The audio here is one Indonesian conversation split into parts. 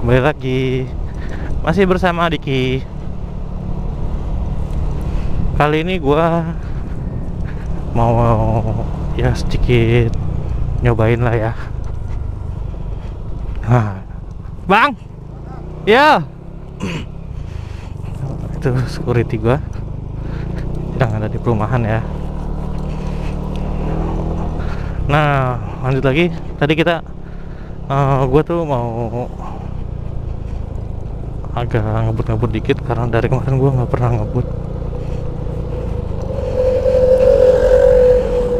kembali lagi. Masih bersama Diki. Kali ini gua mau ya sedikit nyobain lah ya. Nah, Bang. Ya. Itu security gua yang ada di perumahan ya. Nah, lanjut lagi. Tadi kita gue tuh mau agak ngebut-ngebut dikit karena dari kemarin gue nggak pernah ngebut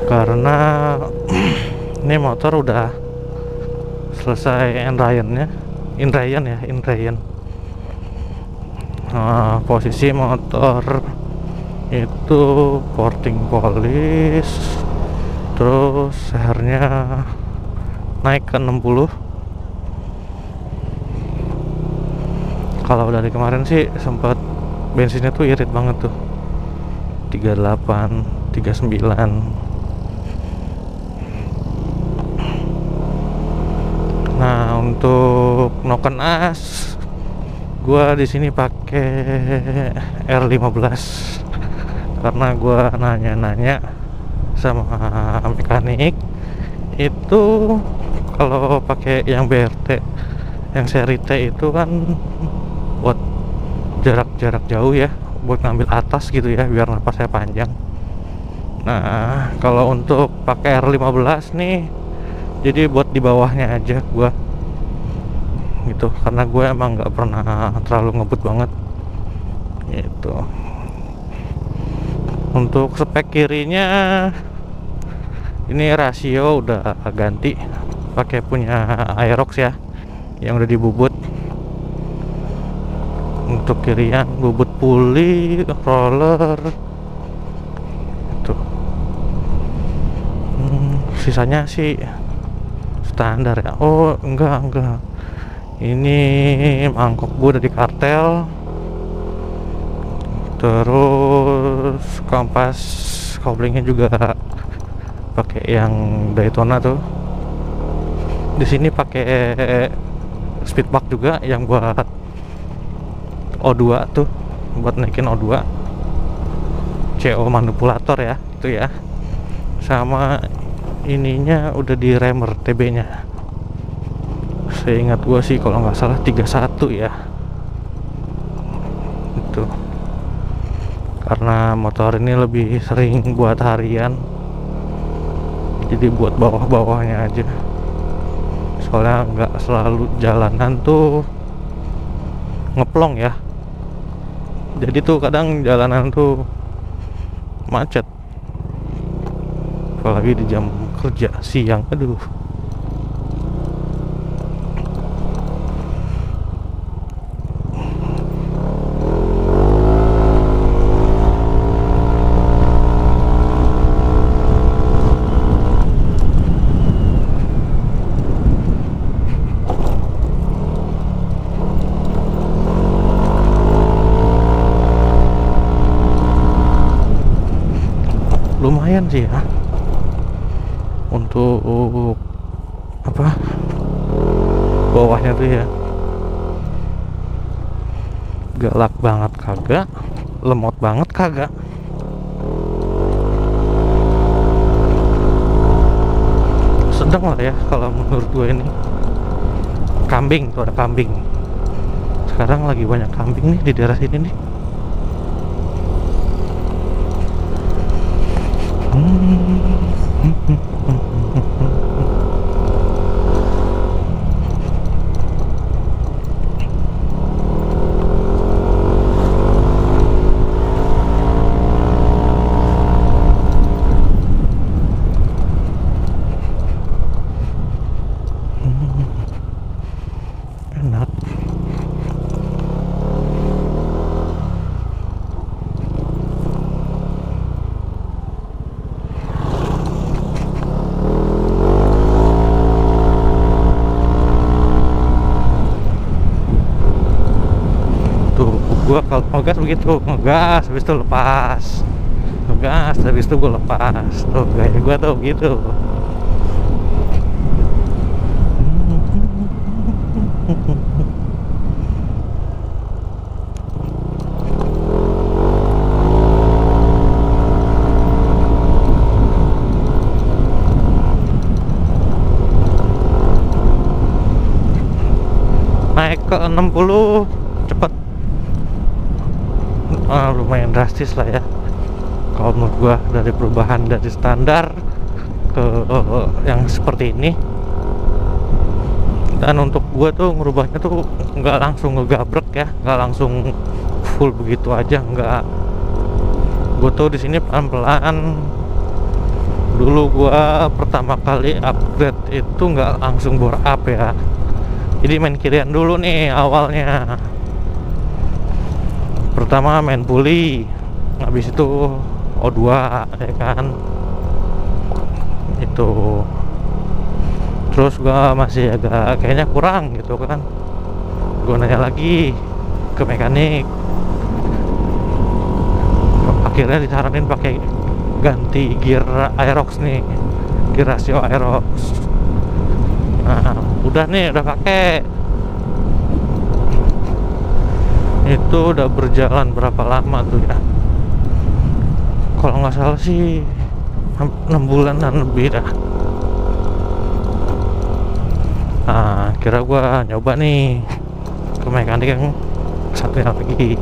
karena ini motor udah selesai inrayan. Posisi motor itu porting polis, terus sehernya naik ke 60. Kalau dari kemarin sih sempat bensinnya tuh irit banget tuh, 38, 39. Nah, untuk noken as gua di sini pakai R15 karena gua nanya-nanya sama mekanik itu kalau pakai yang BRT yang seri T itu kan buat jarak jauh ya, buat ngambil atas gitu ya biar napasnya panjang. Nah, kalau untuk pakai R15 nih jadi buat di bawahnya aja gua gitu, karena gue emang nggak pernah terlalu ngebut banget gitu. Untuk spek kirinya ini rasio udah ganti pakai punya Aerox ya, yang udah dibubut. Untuk kirian bubut puli, roller itu. Sisanya sih standar ya. Oh enggak, ini mangkok gue udah di kartel. Terus kompas koblingnya juga pakai yang Daytona tuh. Di sini pakai speedback juga yang buat O2 tuh, buat naikin O2. CO manipulator ya, itu ya. Sama ininya udah di remer TB nya. Saya ingat gua sih kalau nggak salah 31 ya. Itu. Karena motor ini lebih sering buat harian, jadi buat bawah-bawahnya aja. Soalnya nggak selalu jalanan tuh ngeplong ya. Jadi tuh kadang jalanan tuh macet. Apalagi di jam kerja siang, aduh. Lumayan sih ya untuk apa bawahnya tuh ya, galak banget kagak, lemot banget kagak. Sedang lah ya kalau menurut gue ini. Kambing tuh, ada kambing. Sekarang lagi banyak kambing nih di daerah sini nih. Enak. Gua kalau ngegas begitu, ngegas habis itu lepas, ngegas habis itu gue lepas. Tuh gaya gua tuh gitu. ke 60 cepet. Lumayan drastis lah ya kalau menurut gua, dari perubahan dari standar ke yang seperti ini. Dan untuk gua tuh ngerubahnya tuh nggak langsung ngegabrek ya, nggak langsung full begitu aja, nggak. Gua tuh di sini pelan-pelan. Dulu gua pertama kali upgrade itu nggak langsung bore up ya, jadi main kirian dulu nih awalnya. Pertama main puli, habis itu O2 ya kan, itu terus gua masih agak kayaknya kurang gitu kan, gua nanya lagi ke mekanik, akhirnya disaranin pakai ganti gear Aerox nih, gear rasio Aerox. Nah udah nih, udah pakai. Itu udah berjalan berapa lama tuh ya, kalau nggak salah sih 6 bulanan lebih dah. Nah kira gua nyoba nih ke mekanik yang satunya lagi.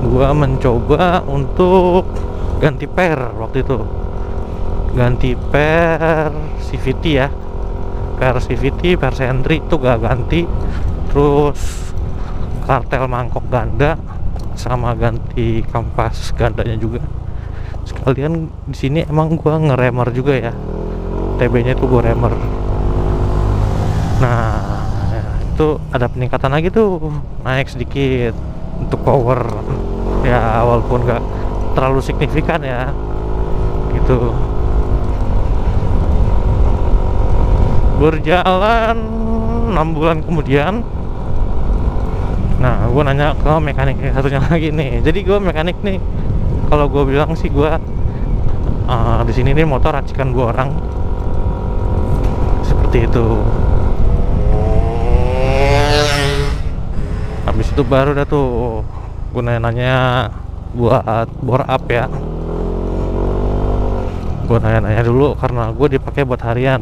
Gua mencoba untuk ganti per waktu itu, ganti per CVT ya, per CVT, per sentry itu gak ganti. Terus kartel mangkok ganda, sama ganti kampas gandanya juga sekalian. Di sini emang gua ngeremer juga ya, TB-nya itu gua remer. Nah itu ada peningkatan lagi tuh, naik sedikit untuk power ya, walaupun gak terlalu signifikan ya gitu. Berjalan 6 bulan kemudian, nah gue nanya ke mekanik yang satunya lagi nih. Jadi gue mekanik nih, kalau gue bilang sih gue di sini nih motor racikan 2 orang, seperti itu. Habis itu baru dah tuh gue nanya buat bore up ya. Gue nanya dulu karena gue dipakai buat harian.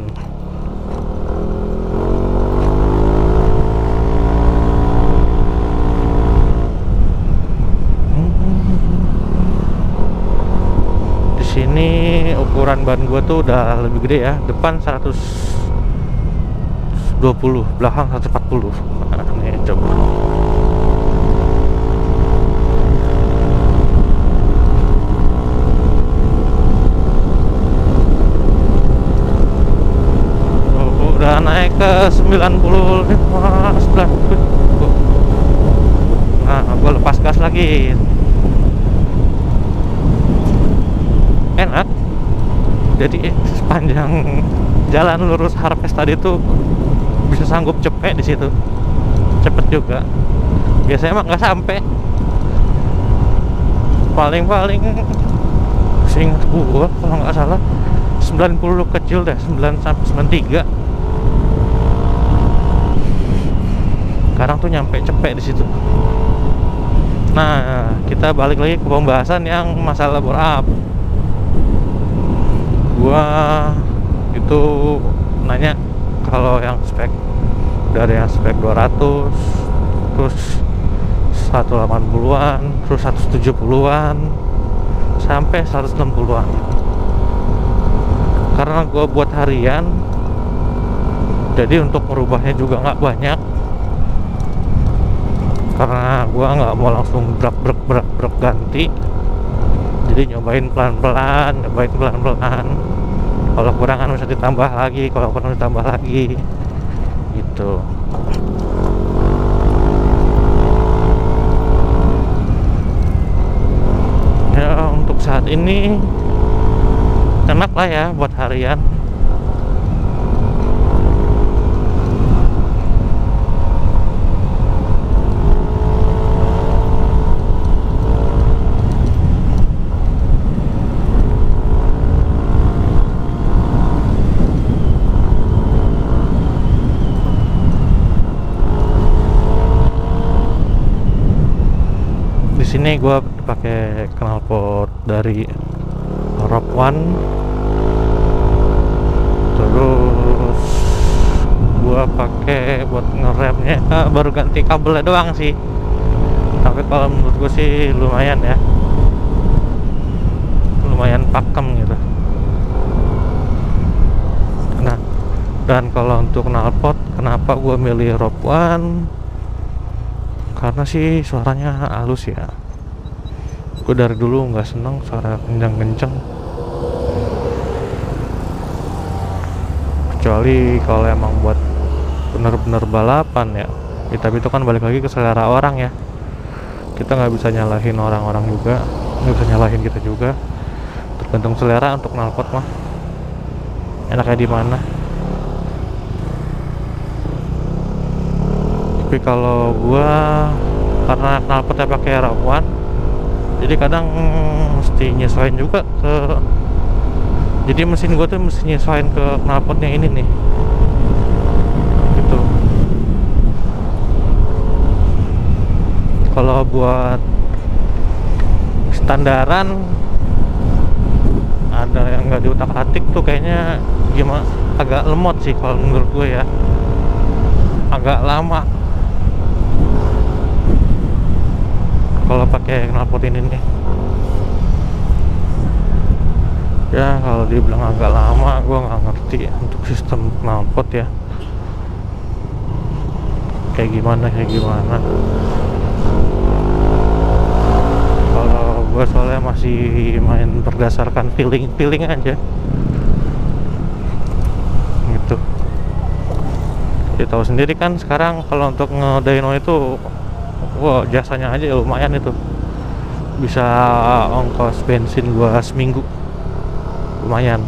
Di sini ukuran ban gue tuh udah lebih gede ya, depan 120, belakang 140. Nah, nih coba. Udah naik ke 95, 90. Nah gue lepas gas lagi, enak. Jadi sepanjang jalan lurus Harvest tadi tuh bisa sanggup cepet di situ, cepet juga. Biasanya emang nggak sampai, paling seingat gua kalau nggak salah 90 kecil deh, 9 sampai 93. Sekarang tuh nyampe cepet di situ. Nah, kita balik lagi ke pembahasan yang masalah bore up. Gua itu nanya kalau yang spek, dari yang spek 200, terus 180-an, terus 170-an, sampai 160-an. Karena gua buat harian, jadi untuk merubahnya juga nggak banyak. Karena gua nggak mau langsung brek ganti, jadi nyobain pelan-pelan. Kalau kurangan bisa ditambah lagi, kalau kurang ditambah lagi gitu. Ya untuk saat ini enak lah ya buat harian. Di sini gue pakai knalpot dari Rob One, terus gua pakai buat ngeremnya, baru ganti kabelnya doang sih. Tapi kalau menurut gua sih lumayan ya, lumayan pakem gitu. Nah, dan kalau untuk knalpot, kenapa gua milih Rogue One? Karena sih suaranya halus ya. Gue dari dulu nggak seneng suara kencang-kencang, kecuali kalau emang buat bener-bener balapan ya. Tapi itu kan balik lagi ke selera orang ya, kita nggak bisa nyalahin orang-orang juga, nggak bisa nyalahin kita juga, tergantung selera untuk knalpot mah enaknya di mana. Tapi kalau gua karena knalpotnya pakai Rogue One, jadi kadang mesti nyesuaiin juga ke, jadi mesin gua tuh mesti nyesuaiin ke knalpotnya ini nih gitu. Kalau buat standaran ada yang nggak diutak-atik tuh kayaknya gimana, agak lemot sih kalau menurut gue ya, agak lama kalau pakai knalpot ini nih ya. Kalau dibilang agak lama, gue nggak ngerti untuk sistem knalpot ya, kayak gimana. Kalau gue soalnya masih main berdasarkan feeling aja gitu. Kita tahu sendiri kan sekarang kalau untuk ngedyno itu, wah jasanya aja lumayan itu, bisa ongkos bensin gua seminggu, lumayan.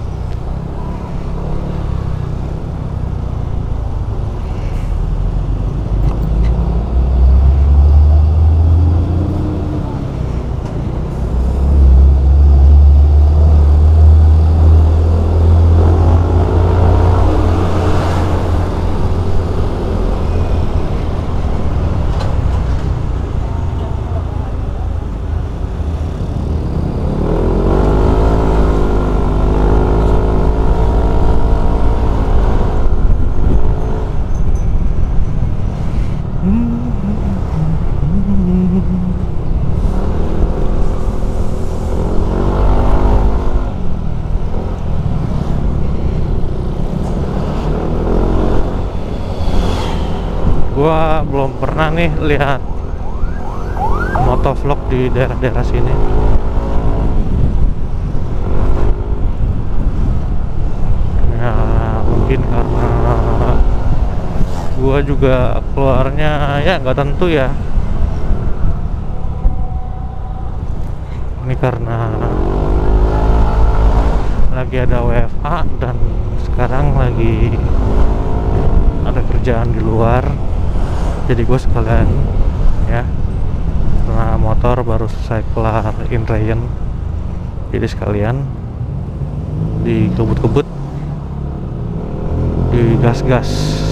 Gua belum pernah nih lihat motovlog di daerah-daerah sini. Ya mungkin karena gua juga keluarnya ya nggak tentu ya. Ini karena lagi ada WFA dan sekarang lagi ada kerjaan di luar, jadi gue sekalian ya, karena motor baru selesai kelar inrayen, jadi sekalian dikebut-kebut, digas-gas.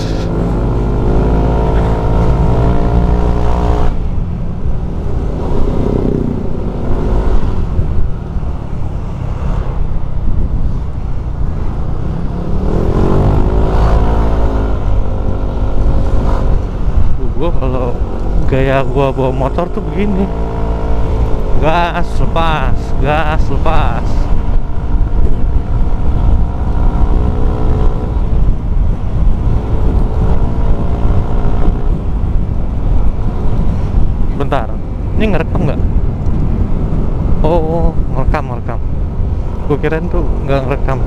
Gue kalau gaya gua bawa motor tuh begini, gas lepas, gas lepas. Bentar, ini ngerekam nggak? Oh, ngerekam. Gue kirain tuh nggak ngerekam.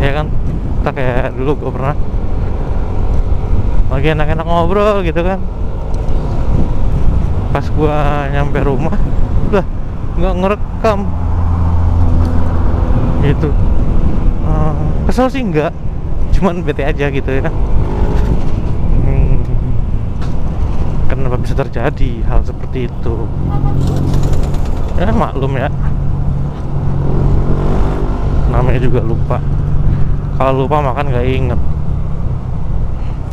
Ya kan, kita kayak dulu gue pernah lagi enak-enak ngobrol gitu kan, pas gua nyampe rumah udah nggak ngerekam gitu. Kesel sih enggak, cuman bete aja gitu ya. Kenapa bisa terjadi hal seperti itu ya, maklum ya, namanya juga lupa. Kalau lupa makan nggak inget.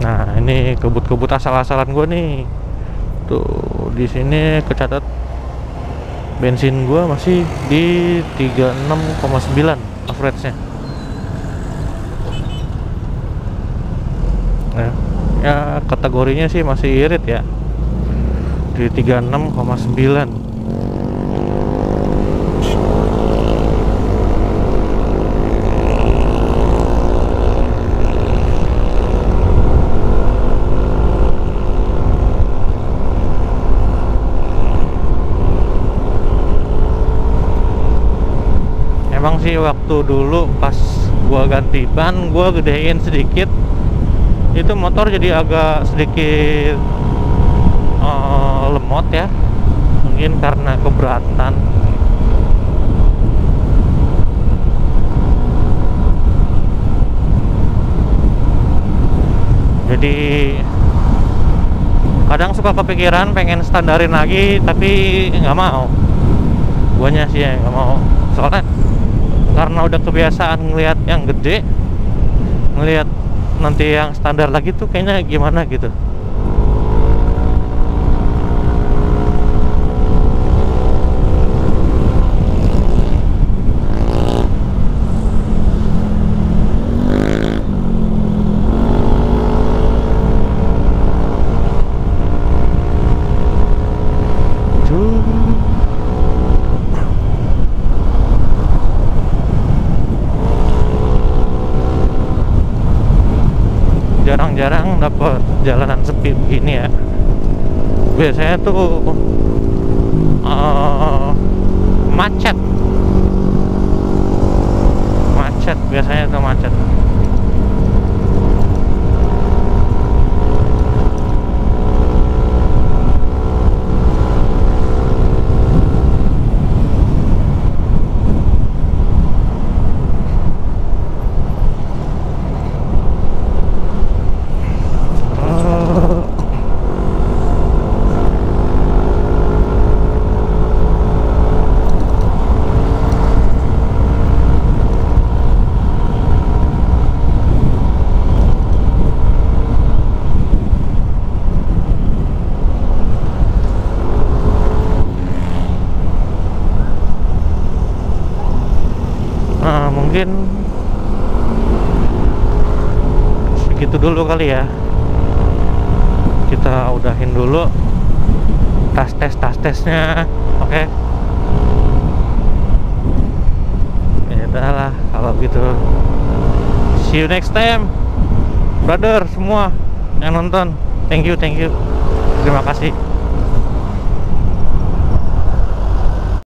Nah ini kebut-kebut asal-asalan gue nih. Tuh di sini kecatat bensin gue masih di 36,9 average-nya. Ya kategorinya sih masih irit ya, di 36,9. Emang sih waktu dulu pas gua ganti ban, gua gedein sedikit, itu motor jadi agak sedikit lemot ya, mungkin karena keberatan. Jadi kadang suka kepikiran pengen standarin lagi, tapi nggak mau. Guanya sih ya nggak mau, soalnya karena udah kebiasaan ngelihat yang gede, ngelihat nanti yang standar lagi tuh kayaknya gimana gitu. Jarang-jarang dapat jalanan sepi begini ya. Biasanya tuh macet biasanya tuh macet. Mungkin segitu dulu kali ya, kita udahin dulu tas tesnya. Oke. Ya udahlah kalau gitu, see you next time brother semua yang nonton. Thank you, terima kasih.